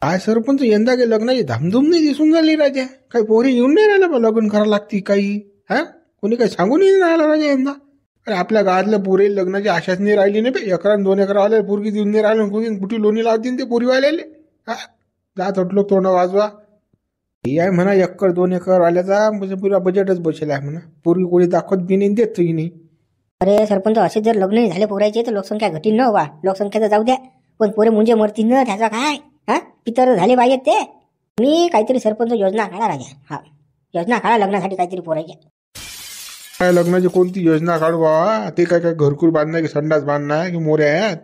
काय सरपंच यंदा काही लग्नाची धामधूम नाही दिसून राहिली राजा. काही पोरी येऊन नाही राहिल्या बा लग्न करावं लागते काही. हा कोणी काही सांगून नाही राहिला राजा यंदा. अरे आपल्या गावातल्या पोरी लग्नाची आशाच नाही राहिली नाही बे. 1-2 वाले पोरगी देऊन नाही राहिलं. कोणी कुठे लोणी लावतील ते पोरीवाल्याले. हा जात उठलो तोंड वाजवा. हे आहे म्हणा 1-2 वाल्याचा म्हणजे पुरा बजेटच बसेल आहे म्हणा. पोरगी कोणी दाखवत बी नाही देतही नाही. अरे सरपंच असे जर लग्न नाही झाले पोरायचे तर लोकसंख्या घटीन न वा. लोकसंख्या तर जाऊ द्या पण पोरे मुंजे मरतील ना त्याचा काय. हा पितर झाले पाहिजेत ते. मी काहीतरी सरपंच योजना काढा राजा. हा योजना काढा लग्नासाठी काहीतरी पोरायच्या. काय लग्नाची कोणती योजना काढू बाबा. ते काय काय घरकुल बांधणार की संडास बांधणार की मोरे आहेत.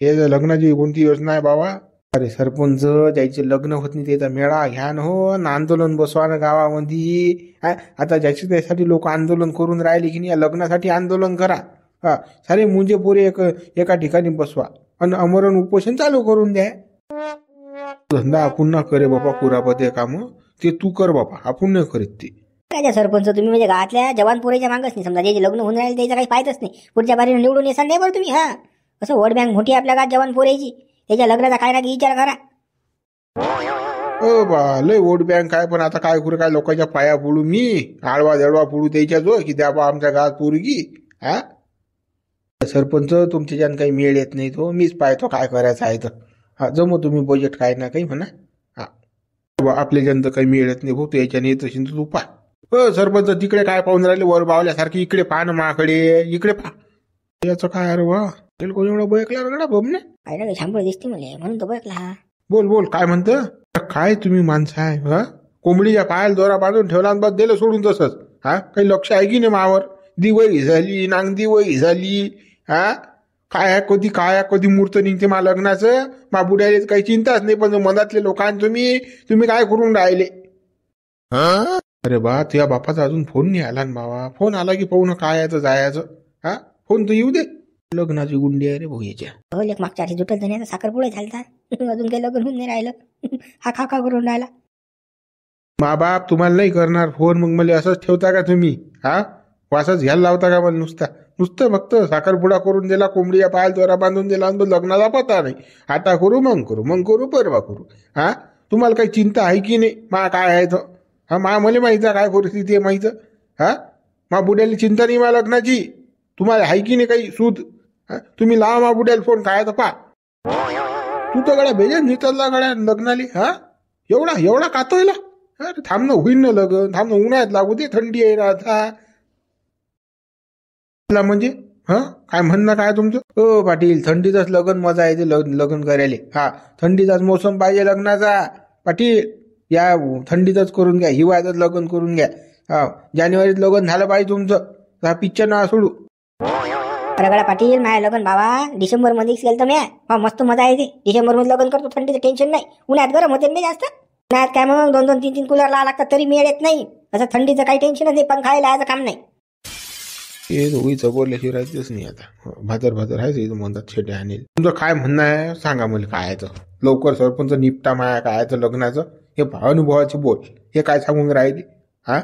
हे लग्नाची कोणती योजना आहे बाबा. अरे सरपंच ज्याचे लग्न होत नाही त्याचा मेळा घ्या ना हो. आंदोलन बसवा ना गावामध्ये. आता ज्याची त्यासाठी लोक आंदोलन करून राहिले की नाही लग्नासाठी आंदोलन करा. हा सारे मुंजे पोरे एका ठिकाणी बसवा आणि अमरण उपोषण चालू करून द्या. धंदा आपण ना करे बाबा कुरापते काम ते तू कर बाबा. आपण नाही करीत ते. राजा सरपंच तुम्ही म्हणजे गावातल्या जवान पोरेच्या मागच नाही. समजा जे लग्न होऊन राहिले त्याचं काही पाहतच नाही. पुढच्या बारीने निवडून येसाल नाही बरं तुम्ही. हा असं वोट बँक मोठी आपल्या गावात जवान पोरेची. त्याच्या लग्नाचा काय ना विचार करा. ओ बा लय वोट बँक आहे पण आता काय करू. काय लोकांच्या पाया पडू मी. आडवा दडवा पडू त्याच्या जो की द्या बा आमच्या गावात पोरगी. हा सरपंच तुमच्या ज्यानं काही मेळ येत नाही तो मीच पाहतो काय करायचं आहे तर. हा जमो तुम्ही बजेट काय ना काही म्हणा. हा आपल्या ज्यानं काही मेळ येत नाही भाऊ तो याच्याने येत असेल तर तू पा. सरपंच तिकडे काय पाहून राहिले वर बावल्यासारखी. इकडे पहा ना माकडे. इकडे पहा. याचं काय अरे वा कोणी एवढं बयकला रगडा बमने. काय ना काही शांपळ दिसते मला म्हणून तो बघला. हा बोल बोल काय म्हणतं. काय तुम्ही माणसं आहे. हा कोंबडीच्या पायाला दोरा बांधून ठेवला बस दिलं सोडून तसंच. हा काही लक्ष आहे की नाही मावर. दिवई झाली नांग दिवई झाली. हा काय कधी काय कधी मूर्त निघते मा लग्नाचं. मा बुड्याला काही चिंताच नाही पण मनातले लोकांना तुम्ही काय करून राहिले. अरे बा तुझ्या बापाचा अजून फोन नाही आला ना बाबा. फोन आला की पाहू ना काय याचं जायचं. हा फोन तर येऊ दे. लग्नाची गुंडी आहे रे भाऊ याच्या. हो लेख मागच्या आधी जुटल जाण्याचा साखरपुडा झालता. अजून काही लग्न होऊन नाही राहिलं. हा खा करून राहिला. मा बाप तुम्हाला नाही करणार फोन. मग मला असंच ठेवता का तुम्ही. हा वासच घ्यायला लावता का मला नुसतं फक्त साखरपुडा करून दिला. कोंबडीच्या पायाला दोरा बांधून दिला आणि लग्नाला पता नाही. आता करू मग करू परवा करू. हा तुम्हाला काही चिंता आहे की नाही मा काय आहे तर. हा मला माहिती आहे काय परिस्थिती आहे माहिती. हा मा बुड्याला चिंता नाही मा लग्नाची. तुम्हाला आहे की नाही काही सूद. तुम्ही लावा मा बुड्याला फोन काय तर पा. तू तर गड्या भेजेल निघतला गड्या लग्नाली. हा एवढा कातोयला. अरे थांब ना होईन ना लग्न. थांब ना उन्हाळ्यात लागू दे. थंडी आहे ना आता म्हणजे. हा काय म्हणणं काय तुमचं. हो पाटील थंडीचाच लग्न मजा येते लग्न करायला. हा थंडीचाच मोसम पाहिजे लग्नाचा पाटील. या थंडीतच करून घ्या. हिवाळ्यातच लग्न करून घ्या. हा जानेवारीत लग्न झालं पाहिजे तुमचं. हा पिक्चर ना सोडू. रगडा पाटील माझ्या लग्न बाबा डिसेंबर मध्ये गेलं तर मी मस्त मजा येते. डिसेंबर मध्ये लग्न करतो. थंडीचं टेन्शन नाही. उन्हाळ्यात गरम होते नाही जास्त. उन्हाळ्यात काय मग 2-3 कूलर लावा लागतात तरी मिळ येत नाही. असं थंडीचं काही टेन्शनच नाही. पंखा लावायचं काम नाही. हे दोघीचं बोलल्याशिवाय राहायचंच नाही आता. भादर आहे म्हणतात छेटे आणेल. तुमचं काय म्हणणं आहे सांगा मला काय आहे तर. लवकर सरपंच निपटा माया काय आहे तर लग्नाचं. हे अनुभवाचे बोल. हे काय सांगून राहिले. हा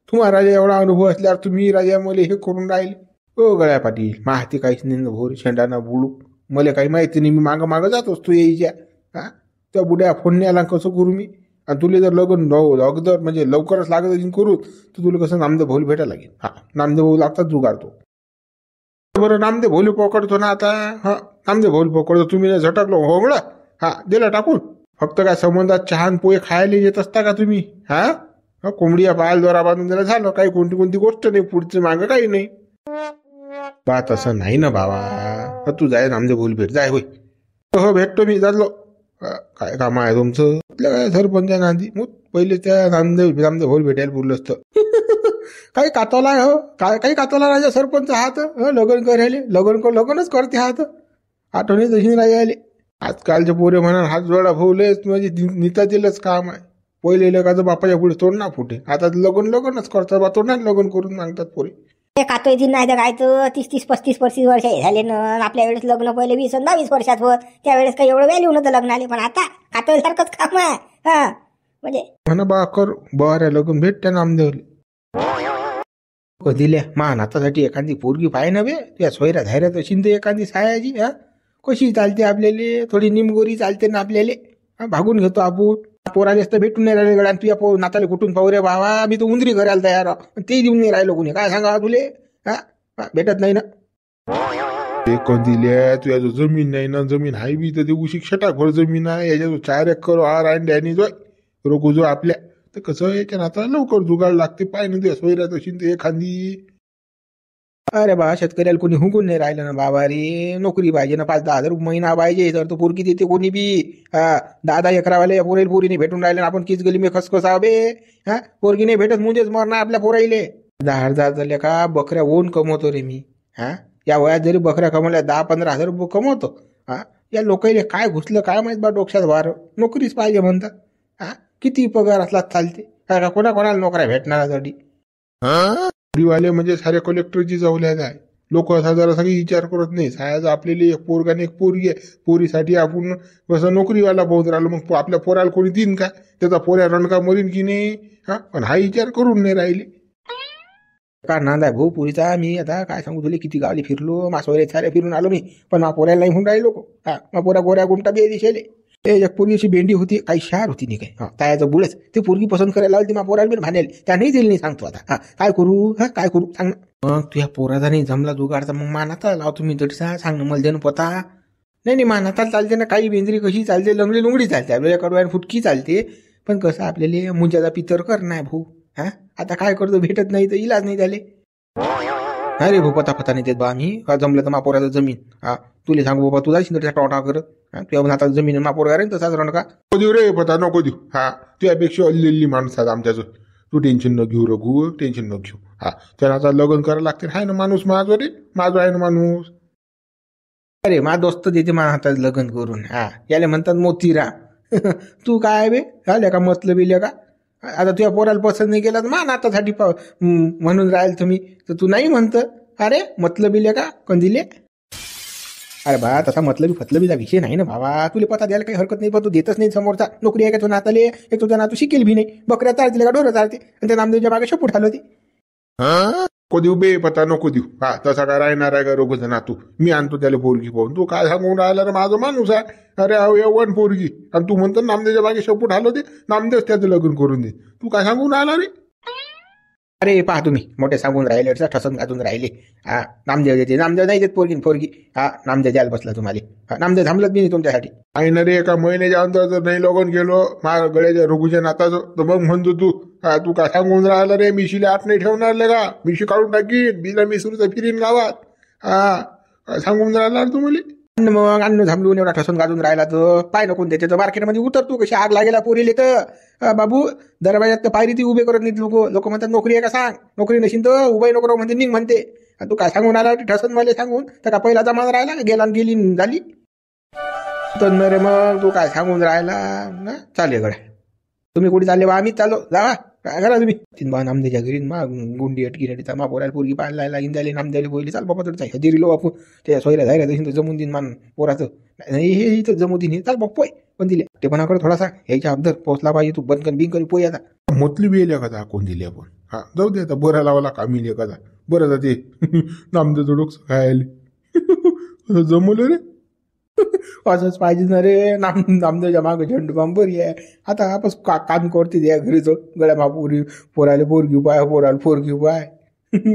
तुम्हाला राजा एवढा अनुभव असल्यावर तुम्ही राजा मला हे करून राहिले. ओ गळ्या पाटील माहिती काहीच नाही भोर शेंडाना बुडू. मला काही माहिती नाही. मी मागं जात असतो यायच्या. हा त्या बुड्या फोन नाही आला कसं करू मी. आणि तुला जर लग्न अगोदर म्हणजे लवकरच लागत असेल करू तर तुला कसं नामदेव भाऊ भेटायला लागेल. हा नामदेव भाऊ लागतात जुगाडतो. बरं नामदेव भाऊ पकडतो ना आता. हा नामदेव भाऊ पकडतो. तुम्ही झटकलो होंगळ. हा दिला टाकून. फक्त काय संबंधात चहान पोहे खायला येत असता का तुम्ही. हा कोंबडीया पायाला दोरा बांधून दिला झालं. काही कोणती गोष्ट नाही. पुढचं मागं काही नाही. बात असं नाही ना बाबा. तू जाय नामदेव भाऊ भेट जाय. होय हो भेटतो मी जातलो. काय काम आहे तुमचं. काय सरपंच नांदी मग पहिले त्या नामदेव भाऊ भेटायला बोललो असतं. काही कातवला हो. काही कातवला राजा सरपंच हात. लग्न करायले लग्नच करते हात. आठवणी तशी राहिले. आजकालचे पोरे म्हणा हात जोडा भाऊलेच म्हणजे नितातीलच काम आहे. पहिले लेखाचं बापाच्या पुढे तोंड ना फुटे. आता लग्नच करतात बा. तोंडात लग्न करून मागतात पोरे. कातोय दिन नाही तर काय तर 30-35 वर्ष झाले ना. आपल्या वेळेस लग्न पहिले 20-22 वर्षात होत. त्यावेळेस काही एवढं व्हॅल्यू नव्हतं लग्नाले. पण आता कातोयसारखंच काम आहे. हा म्हणजे म्हणा बा कर बरं लग्न भेट त्या नामदेवले. कधील्या मान आतासाठी एखादी पोरगी पाय ना बे. त्या सोयऱ्या धैर्यात अशी तर एखादी सायाची. हा कशी चालते आपल्याला. थोडी निमगोरी चालते ना आपल्याला. भागून घेतो आपण. पोराले असतं भेटून नाही राहिले गड्या, तुझ्या नाताले कुठून पाहू रे बाबा, मी तर उंदरी घरायला तयार आहे. ते देऊन नाही राहिलो कोणी, काय सांगा तुले. भेटत नाही ना. ते कंदिल्या तुझ्या जो जमीन नाही ना, जमीन हाय बी तर ते उशी छटाकभर जमीन आहे, याच्या 4 एकर आर आहे आणि जो रोको जो आपल्या, तर कसं याच्या नाता लवकर जुगाड लागते. पाय ना ते सोयऱ्यात अशी ते एखादी. अरे बा, शेतकऱ्याला कोणी हुकून नाही राहिलं ना बाबा रे. नोकरी पाहिजे ना, 5-10 हजार महिना पाहिजे, तर तो पोरगी देते कोणी बी. 10-10 एकरावाले पोरी नाही भेटून राहिले, आपण किस गली में खसखसा बे. पोरगी नाही भेटत म्हणजेच मरणार आपल्या पोराईले. 10,000 झाले का बकऱ्या ओन कमवतो रे मी. या वयात जरी बकऱ्या कमवल्या 10-15 हजार रुपये कमवतो. या लोकांना काय घुसलं काय माहित बा डोक्यात वार. नोकरीच पाहिजे म्हणतात. किती पगार असला चालते का, कोणाला नोकऱ्या भेटणाऱ्यासाठी. वाले म्हणजे सारे कलेक्टरची जवल्यात आहे. लोक असा जरा सगळी विचार करत नाही. सायाचं आपल्याला एक पोरगाने एक पोरगी आहे, पोरीसाठी आपण कसं नोकरीवाला बहुत राहिलो. मग आपल्या पोराला कोणी देईन काय, त्याचा पोऱ्या रणका मरीन की नाही. पण हा विचार करून नाही राहिले. का नांद आहे भाऊ पुरीचा. मी आता काय सांगू तुला, किती गावली फिरलो, मासवरे सारे फिरून आलो मी, पण मा पोऱ्याला नाही म्हणून राहिलो. मा पोऱ्या गोऱ्या गुमटा बी दिशेले. एक पोरगीची भेंडी होती, काही शहर होती नाही काय, त्याचं बुडच ते पोरगी पसंत करायला लावली. मा पोराला बी भांडेल त्या नाही दिली नाही. सांगतो आता काय काय करू सांग. मग तुझ्या पोराचा नाही जमला जुगाडचा, मग मानाता लावतो मी तडसा. सांग ना मला, देणं पता नाही मानाता चालते ना. काही बेंद्री कशी चालते, लंगडी लुंगडी चालते, आपल्याला कडवायला फुटकी चालते. पण कसं आपल्याला मुंजाचा पितर कर नाही भाऊ. आता काय करतो, भेटत नाही तर इलाज नाही झाले. अरे भाऊ पता नाही देत बा आम्ही. जमलं तर मापोराचं जमीन तुला सांगू बाबा, तुझा शिंदरचा टॉटा करत. तुझ्या आता जमीन मापोर करेन तसाच रण का देऊ रे पता नको देऊ. तुझ्यापेक्षा अल्ली माणूस आहेत आमच्याच. तू टेन्शन न घेऊ रघू, टेन्शन न घेऊ. त्यांना आता लग्न करायला लागते. हाय ना माणूस माझं रे, माझं आहे ना माणूस. अरे मा दोस्त देते मा हातात लग्न करून. याला म्हणतात मोतीराम. तू काय बे झाल्या का मतलब येईल का. आता तुझ्या पोराला पसंत नाही केला तर मा नातासाठी म्हणून राहील तुम्ही, तर तू नाही म्हणत. अरे मतलब येईल का कंदिले. अरे बा तसा मतलबी फतलबीचा विषय नाही ना भावा. तुला पता द्यायला काही हरकत नाही, पण तू देतच नाही समोरचा. नोकरी आहे का तो नाताले, एक तुझा नातू शिकेल भी नाही. बकऱ्या चालतील का ढोरं चालते, आणि त्या नामदेवच्या मागे शपूट आलं होती. को देऊ बे पता नको देऊ. तसा काय राहणार आहे का रोगचा नातू. मी आणतो त्याला पोरगी पाहून. तू काय सांगून राहिला रे, माझं माणूस आहे. अरे यवन पोरगी, आणि तू म्हणतो नामदेवच्या मागे शपूट आलं होते. नामदेव त्याचं लग्न करून दे. तू काय सांगून राहिला रे. अरे पहा तुम्ही मोठे सांगून राहिले, ठसन घातून राहिले. नामदेव देते, नामदेव नाही देत पोरगी. नामदेव द्यायला बसला तुम्हाला. नामदेव थांबलत बी नाही तुमच्यासाठी. आहे ना रे, एका महिन्याच्या अंतर जर नाही लग्न केलो माझ्या गळ्याच्या रघुच्या नाताचं, तर मग म्हणतो तू तू काय सांगून राहिला रे. मिशीले आत नाही ठेवणार का, मिशी काढून टाकीन, बिला मिसरूचं फिरीन गावात. काय सांगून राहिला रे तुम्हाला. मग अन्न थांबलून एवढा ठसून गाजून राहिला तर पाय नको त्याच्या मार्केटमध्ये उतरतो. कशी आग लागेला पोरीले तर बाबू. दरवाजात पायरी ती उभे करत नाहीत लोक म्हणतात नोकरी आहे का सांग. नोकरी नशीन तर उभे नको म्हणते, निघ म्हणते. तू काय सांगून आला ठसन मला सांगून, तर का पहिला जमा राहिला गेला गेली झाली तर रे. मग तू काय सांगून राहिला. चालेल गड्या तुम्ही कुठे चालले बा. आम्हीच चाललो, जावा काय करा तुम्ही. बा नामदेच्या घरी मग गुंडी अटकी रेडी मा पोराला पोरगी पाहायला लागेल त्याला. नामद्याला बोलली चाल बाबा तुझा हजेरी लो आपण. त्या सोयऱ्या जायला तशी जमून दिन मान पोराचं. हे इथं जमू दिन चाल बाप्पा पण दिले ते पण आकडे थोडासा ह्याच्या अब्दर पोहोचला पाहिजे. तू बंद बिंक पोय आता मोतली बी येईल का कोण दिली आपण. जाऊ दे आता, बरं लावाला कामी लिहि का बरं जाते. नामदेव डोकं काय जमवलं रे. असंच पाहिजे ना रे. नामदेवच्या मागं झेंडू बरी आहे. आता आपण काम करते द्या घरीच गळ्या मापोरी. पोराला पोरगी उपाय, पोराला पोरगी उपाय.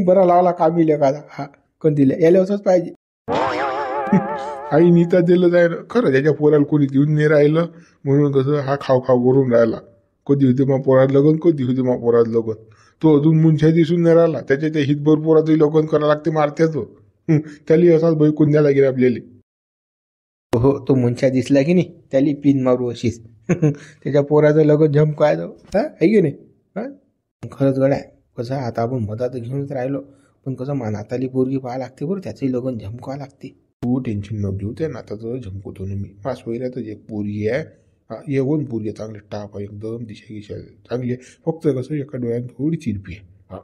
बरा लावला कामी लेखादा. कोण दिले याला असंच पाहिजे. आई नीता दिलं जाय ना खरं. त्याच्या पोराला कोणी देऊन नाही राहिलं म्हणून कसं हा खाव करून राहिला. कधी होते मग पोरात लगन, कधी होते मग पोरात लगन. तो अजून मुंछा दिसून नाही राहिला. त्याच्या त्या हितभर पोरातही लगन करायला लागते मारत्याच. त्याला असाच बाई कोण द्यायला लागेल आपल्याला. हो तो मुंछा दिसला की नाही त्याला पिन मारू अशीच. त्याच्या पोराचं लगन झमकायचं आहे की नाही. खरंच गड्या कसं आता आपण मधात घेऊनच राहिलो, पण कसं नाताली पोरगी पाहा लागते बरं, त्याचंही लगन झमकावं लागते. तू टेन्शन न घेऊ, त्या नाताचं झमकवतो ना मी. मास वैरातच एक पोरगी आहे. येऊन पोरगी चांगले टाप आहे, एकदम दिशा गिशा चांगली आहे. फक्त कसं एका डोळ्यात थोडी चिरपी आहे.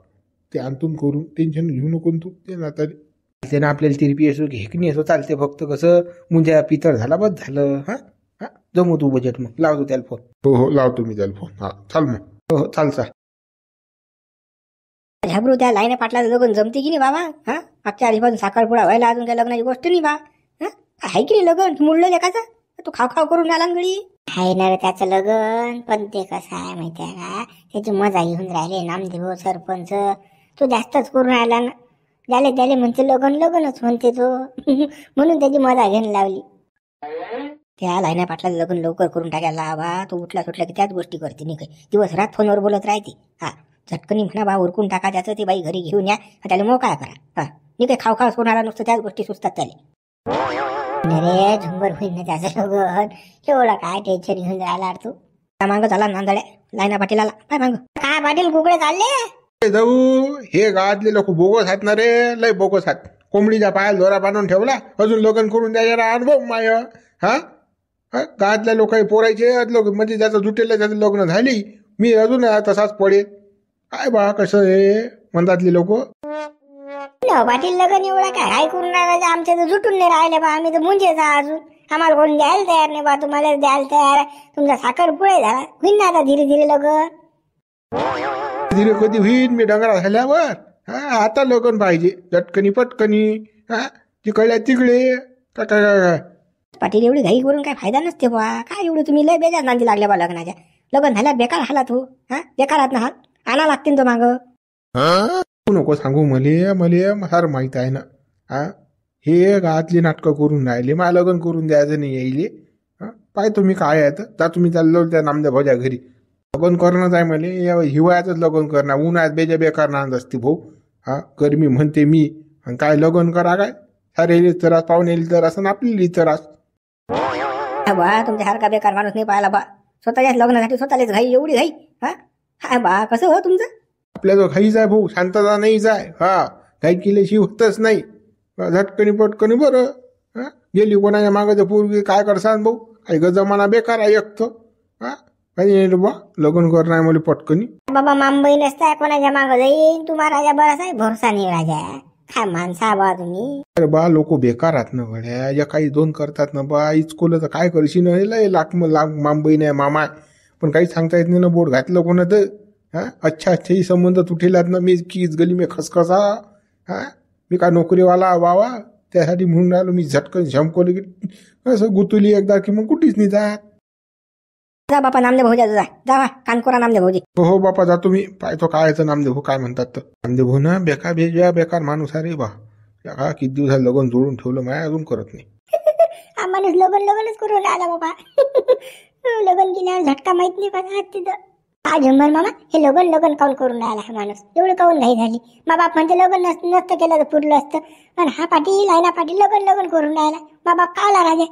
ते आणतून करून टेन्शन घेऊ नको तू. ते नाताली त्यानं आपल्याला तिरपी असो घेकणी असो चालते. फक्त कसं मुंजा पितर झाला बस झालं. जमू तू बजेट मग लावतो त्याला फोन. हो लावतो मी त्याला फोन. चाल मग. हो चालचा. झाबरू त्या लाईने पाटला लग्न जमते की नाही बाबा. मागच्या आधीपासून साखरपुडा व्हायला अजून काही लग्नाची गोष्ट नाही बा. आहे की नाही लग्न मुळलं लेखाचं. तू खाव करून आला गडी. आहे ना रे त्याचं लग्न, पण ते कसं आहे माहितीये का, त्याची मजा घेऊन राहिले नामदेव सरपंच. तो जास्तच करून राहिला ना, त्याले म्हणते लग्नच म्हणते तो. म्हणून त्याची मजा घ्यायला लावली. त्या लाईना पाटलाचं लग्न लवकर करून टाकायला हवा. तो उठला सुटला की त्याच गोष्टी करते नाही काही, दिवस रात फोनवर बोलत राहते. हा झटकनी म्हणा बा उरकून टाका त्याचं, ते बाई घरी घेऊन या, त्याला मोकळा करा. हा मी काही खाव सोडणारा नुसतं त्याच गोष्टी सुचतात त्याला. अरे झुंबर होईल ना त्याचं लग्न, एवढं काय टेन्शन घेऊन राहिला तू. मागं झाला नांदड्या लाईना पाटीलाला, काय मागं काय पाटील कुकडे चालले जाऊ. हे गावातले लोक बोगस आहेत ना रे, लय बोगस आहेत. कोंबडीच्या पायाला दोरा बांधून ठेवला, अजून लग्न करून द्यायला अनुभव माय. हा गावातल्या लोक पोरायचे लोक म्हणजे ज्याचं जुटेल त्याचं लग्न झाली, मी अजून तसाच पडेल. काय बा कसं हे म्हणतातले लोक. पाटील लग्न एवढा काय करून राहिला, आमच्या तर जुटून नाही राहिले बा. आम्ही तर मुंजेच अजून, आम्हाला कोण द्यायला तयार नाही बा. तुम्हाला द्यायला तयार आहे, तुमचा साखर पुढे झाला होईल ना आता धीरे धीरे लग्न. धीरे कधी होईल, मी डंगरा झाल्यावर. आता लग्न पाहिजे झटकनी पटकनी. तिकडल्या तिकडे काय काय काय. पाटील एवढी घाई करून काय फायदा नसते बा. काय एवढं तुम्ही लय बेजार नांदी लागल्या बा लग्नाच्या. लग्न झाल्या बेकार हाला तू. बेकार आहात ना हात आणा लागतील तो माग. नको सांगू मले फार माहित आहे ना. हे गावातली नाटकं करून राहिले, मला लग्न करून द्यायचं नाही यायले. पाय तुम्ही काय आहे तर तुम्ही चाललो त्या नामदेव भाऊच्या घरी. लग्न करणंच आहे मले, हिवाळ्यातच लग्न करणार, उन्हाळ्यात बेकार नांद असते भाऊ. गरमी म्हणते मी, आणि काय लग्न करा काय, सारे त्रास पाहुणे तर असं आपली त्रास. बा तुमच्यासारखा बेकार माणूस नाही पाहिला बा. स्वतःच्याच लग्नासाठी स्वतःलाच घाई, एवढी घाई. हा बा कसं हो तुमचं. आपल्या जो घाईच आहे भाऊ, शांतता नाही जाय. घाई केल्याशिवाय होतच नाही. झटकनी पटकनी बरं. गेली कोणाच्या मागायचं पूर्वी काय करसान भाऊ, काही जमाना बेकार आहे एकतो. काही बा लग्न करणार मला पटकनी. बाबा मामबाई नसताय कोणाच्या मागं जाईन, तुम्हा राजा बराच आहे भरोसा नाही राजा. काय माणसा बा तुम्ही. अरे बा लोक बेकार आहात ना गड्या, या काही दोन करतात ना बा. इचकोलं तर काय करशील लाख मामबाई नाही मामा, पण काही सांगता येत नाही ना. बोट घातलं कोणा तर अच्छा ही संबंध तुटेलात ना. मी कीच गली मी खसखसा. मी काय नोकरीवाला बावा, त्यासाठी म्हणून राहिलो मी. झटकन झमकवलं की असं गुतुली एकदा की मग कुठेच नाही जात. जा बापा नामदेव भाऊजा जा कानकोरा नामदेव भाऊजी. हो बापा जातो मी. पाहतो काय नामदेव भाऊ काय म्हणतात. तर नामदेव भाऊ ना बेकार माणूस आहे रे बा. किती दिवसात लग्न जोडून ठेवलं माया, अजून करत नाही. हा माणूस लग्नच करून आला बाबा. लग्न केल्यावर झटका माहित नाही का तिथं. आज झंबर मामा हे लग्न काऊन करून राहिला हा माणूस, एवढं काऊन घाई झाली. मा बाप म्हणते लग्न नसतं केलं तर पुरलं असतं, पण हा पाटील लायना पाटील लग्न करून राहिला. मा बाप कावला राजे.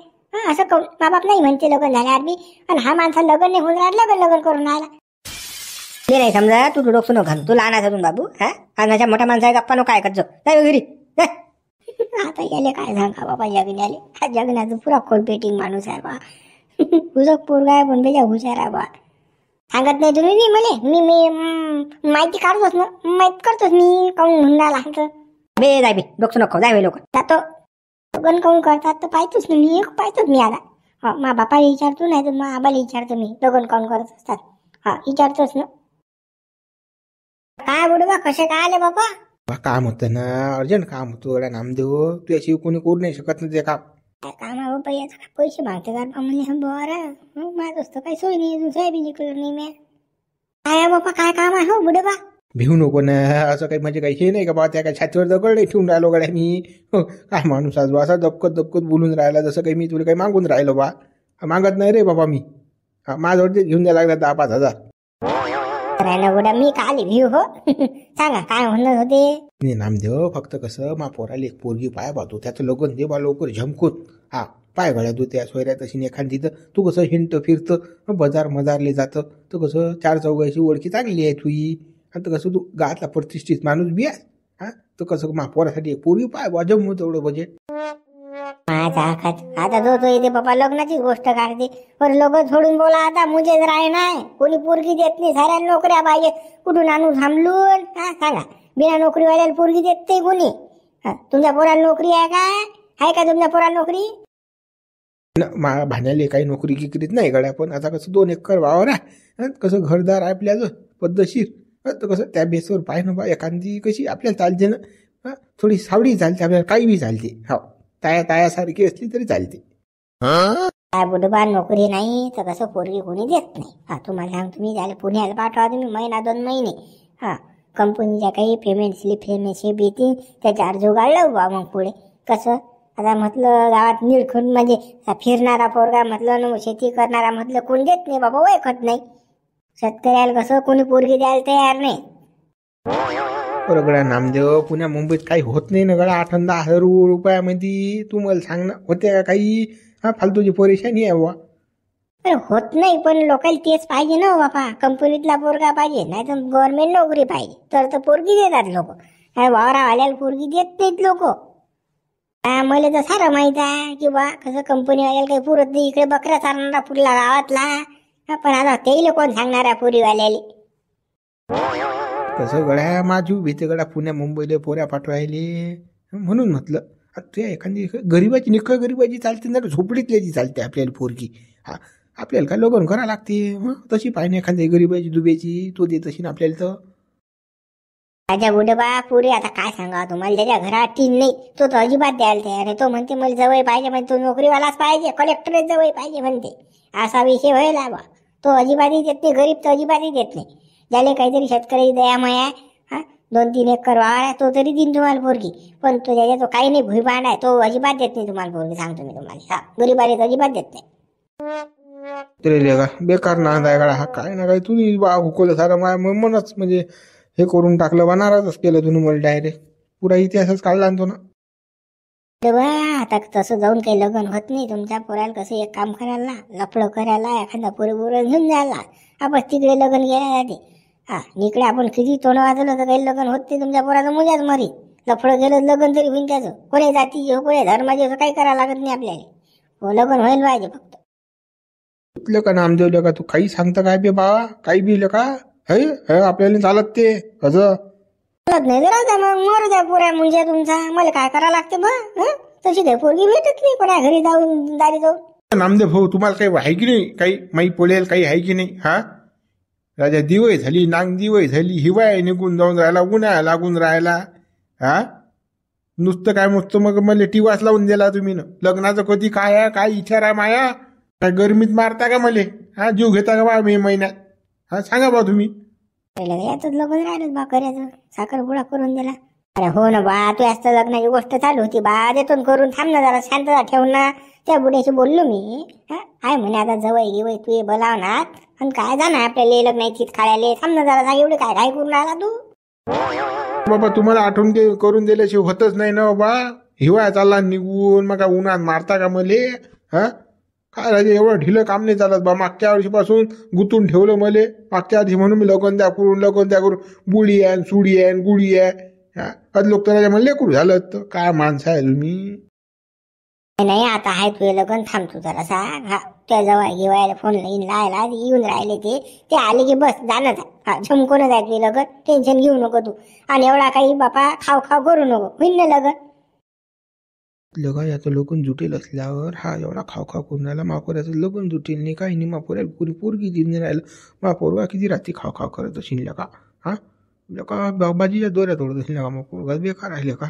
असं काऊन मा बाप नाही म्हणते लग्न झाले आरबी, आणि हा माणसा लग्न नाही होऊन राहिला लग्न करून राहिला. ते नाही समजा तू डोकं नको घाल, तू लहान अजून बाबू. माझ्या मोठ्या माणसा गप्पा नो काय करतो नाही घरी. आता याले काय सांगा बाबा, जगण्याले हा जगण्याचं पुरा खोलपेटिंग माणूस आहे बा. हुजक पोरगा आहे पण बेजा हुशार आहे बा. सांगत नाही तुम्ही मी माहिती काढतोच ना, माहित करतोच मी काऊन म्हणून राहिला. बे जाय बे डोकं नको जाय लोक जातो. लग्न काऊन करतात तर पाहतोच ना मी, पाहतोच मी आता. मा बापाला विचारतो नाही तर मा आबाला विचारतो मी लग्न काऊन करत असतात. विचारतोच ना. काय बोलू बा कसे काय आले बाबा. काम होतं ना, अर्जंट काम होतं नामदेव. तू याची कोणी करू नाही शकत ना ते काम. काय काम आहे बाबा, याचा पैसे मागते का म्हणले बरं. माझं असतं काही सोय नाही, अजून सोयाबीन निघलं नाही मी. काय बाबा काय काम आहे हो बुडे बा. भिवू नको ना, असं काही म्हणजे काही हे नाही का बा. त्या काय छातीवर दगड नाही ठेवून राहिलो गड्या मी. काय माणूस आज असा दबकत बोलून राहिला जसं काही मी तुला काही मागून राहिलो बा. मागत नाही रे बाबा मी. माझ्यावरती घेऊन द्यायला लागला 10-5 हजार. मी काली भिव हो. सांगा काय म्हणत होते. नामदेव फक्त कसं मा पोराला एक पोरगी पाय पाहतो, त्याचं लग्न दे बा लवकर झमकून. पाय गळ्या तू त्या सोयऱ्या तशी एखादी तर तू कसं हिंट फिरतं बाजार मजारले जातं. तर कसं 4 चौघाची ओळखी चांगली आहे तुई. आता कसं तू गावातला प्रतिष्ठित माणूस बी आहे. तर कसं मा पोरासाठी एक पोरगी पाय बा, जमू तेवढं बजेट. आता जो येते बाबा लग्नाची गोष्ट काढते, पण लोक सोडून बोला आता मुझेच राय नाही. कोणी पोरगी देत नाही, साऱ्या नोकऱ्या पाहिजे. कुठून आणून थांबलून सांगा. बिना नोकरीवाल्याला पोरगी देत नाही कोणी. तुमच्या पोराला नोकरी आहे काय, आहे का तुमच्या पोराला नोकरी. भाण्याले काही नोकरी गिकरीत नाही गड्या, पण आता कसं 2 एकर वावर आहे, कसं घरदार आहे आपल्याला पद्धतशीर. तर कसं त्या बेसवर पाय ना बा एखादी कशी आपल्याला चालते ना. थोडी सावडी चालते आपल्याला, काही बी चालते. हो तायासारखी असली तरी चालते. काय बुडबा नोकरी नाही तर कसं पोरगी कोणी देत नाही. हा तुम्हाला सांगतो मी त्याला पुण्याला पाठवा तुम्ही महिना 2 महिने. हा कंपनीच्या काही पेमेंट स्लिप येतील त्याच्यावर जुगाडलं बा. मग पुढे कसं आता म्हटलं गावात निळखंड म्हणजे फिरणारा पोरगा म्हटलं ना शेती करणारा म्हटलं कोणी देत नाही बाबा ओळखत नाही. शेतकऱ्याला कसं कोणी पोरगी द्यायला तयार नाही. बरं गड्या नामदेव पुण्या मुंबईत काही होत नाही ना गड्या 8-10 रुपयामध्ये. तू मला सांग ना होते का काही? हा फालतूची परेशानी आहे बा. अरे होत नाही पण लोकांना तेच पाहिजे ना बापा. कंपनीतला पोरगा पाहिजे नाही तर गव्हर्नमेंट नोकरी पाहिजे तर पोरगी देतात लोक. वावरावाल्याला पोरगी देत नाहीत लोक. मला तर सारं माहित आहे की बा कसं कंपनीवाल्याला काही पुरत नाही. इकडे बकऱ्या चालणारा पुरला गावातला पण आता तेले कोण सांगणार आहे पुरीवाल्याले. कसं गड्या माझी भीती गड्या पुण्या मुंबईला पोऱ्या पाठवायले म्हणून म्हटलं ते एखादी गरीबाची निखळ गरीबाची चालते ना झोपडीतल्याची चालते आपल्याला पोरगी. हा आपल्याला काय लग्न करा लागते तशी पाहिजे एखादी गरीबाची दुब्याची तो देत अशी ना आपल्याला. तर राजा बुडबा पुरी आता काय सांगा तुम्हाला. त्याच्या घरात टीन नाही तो तर अजिबात द्यायला तयार आहे. तो म्हणते मला जवळ पाहिजे म्हणजे तो नोकरीवालाच पाहिजे कलेक्टरच जवळ पाहिजे म्हणते. असा विषय व्हायला बा. तो अजिबातही देत नाही. गरीब तर अजिबातही देत नाही. ज्याला काहीतरी शेतकरी दयामय आहे 2-3 एकर वावर आहे तो तरी देईन तुम्हाला पोरगी. पण तो ज्याच्या तो काही नाही भुईभांड आहे तो अजिबात देत नाही तुम्हाला पोरगी. सांगतो मी तुम्हाला. गरीबाला तर अजिबात देत नाही. तरी का बेकार नांद आहे गड्या हा. काय ना काय तुम्ही बा हुकवलं सारं म्हणच म्हणजे हे करून टाकलं बा. नाराजच केलं तुम्ही मला डायरेक्ट. पुरा इतिहासच काढला तो ना. आता तसं जाऊन काही लग्न होत नाही. तुमच्या पोराला कसं एक काम करायला लफडं करायला एखादा पोरी घेऊन जायला आपण तिकडे लग्न गेल्या जाते. इकडे आपण किती तोंड वाजवलं तर काही लग्न होत नाही. तुमच्या पोराचं मुजाच मरी. लफडं गेलं लग्न तरी होईन त्याचं. कोणी जातीचे हो कोणी धर्माचे असं काही करायला लागत नाही आपल्याला. हो लग्न व्हायला पाहिजे फक्त. कुठलं का नामदेवलं का तू काही सांगता काय बे बाबा काही बी का हे आपल्याला चालत ते असं चालत नाही जरा मग मोर द्या पोऱ्या म्हणजे तुमचा. मला काय करावं लागते बा. तशी काही पोरगी भेटत नाही कोणा घरी जाऊन दारी जाऊन. नामदेव भाऊ तुम्हाला काही आहे की नाही काही माई पोळेल काही आहे की नाही. हा राजा दिवाळी झाली नांग दिवाळी झाली हिवाळा निघून जाऊन राहिला उन्हाळा लागून राहिला. हा नुसतं काय नुसतं मग मला टिवास लावून दिला तुम्ही ना. लग्नाचं कधी काय आहे काय विचार आहे माया. काय गरमीत मारता का मले. हा जीव घेता का बा मे महिन्यात. हा सांगा बा तुम्ही. यातच लग्न राहिलं बा करायचं. साखरपुडा करून दिला. अरे हो ना बा तू जास्त लग्नाची गोष्ट चालू होती बा. देतो करून थांब ना जरा शांतता ठेव ना. त्या बुड्याशी बोललो मी. आहे म्हणे आता जवळ गिवय तू ये बोलावणार आणि काय जाणार आपल्याला लग्नाची खायला. थांब ना जरा एवढे काय काय करून राहिला तू. बाबा तुम्हाला आठवण करून दिल्याशिवाय होतच नाही ना बाबा. हिवाळा चालला निघून मग काय उन्हात मारता का मले. हा काय राजे एवढं ढिलं काम नाही चालत बा. मागच्या वर्षीपासून गुंतून ठेवलं मले. मागच्या आधी म्हणून मी लगन द्या करून बुडी आहे सुडी आहे गुडी आहे. आज लोक तर मला लेकरू झालं तर काय माणसं आहे तुम्ही. नाही आता आहे तुझे लग्न थांबतो जरा सांग. त्या जवळ घेवायला फोन लाईन लायला येऊन राहिले ते आले की बस जाणंच आहे. झमकूनच आहे तुझे लग्न. टेन्शन घेऊ नको तू. आणि एवढा काही बापा खाव करू नको होईन ना लग्न. लगा याचं लगन जुटेल असल्यावर हा एवढा खाव करून राहिला. मापोऱ्याचं लगन जुटेल नाही काही नाही. मापोऱ्याला पुरी पोरगी दिन राहिलं. मापोरगा किती रात्री खाव करत असेल का. हा लका बाबाजीच्या दोऱ्या तोडत असेल का. मग पोरगा बेकार राहिले का.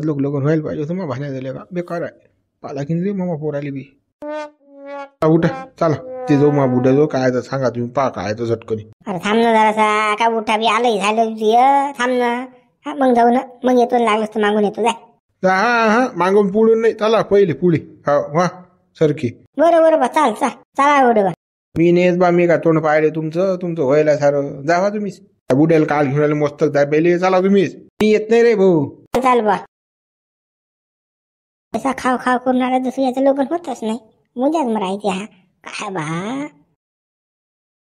लोक लगन व्हायला पाहिजे होतं मग भाण्या झाले का. बेकार आहे पाला की रे मामा पोराले बी. उठा चला ते जाऊ मा बुड्या जाऊ काय तर सांगा तुम्ही पा काय तर झटकनी. अरे थांब ना जरासा का उठा बी आलंय झालं थांब ना. मग जाऊ ना मग येतो लागलंच तर मागून येतो जाय. हा मागून पुढून नाही चला पहिले पुढे. हा सरकी. बरोबर चाल चला बरोबर. मी नेस बा मी का तोंड पाहिले तुमचं व्हायला सारं. जावा तुम्ही बुड्याला काल घेऊन आले मस्त पहिले चला तुम्हीच. मी येत नाही रे भाऊ. चाल बा. असा खाव करून आला दुसऱ्याचं लग्न होतच नाही. मुजाच मरायचे हा काय बा.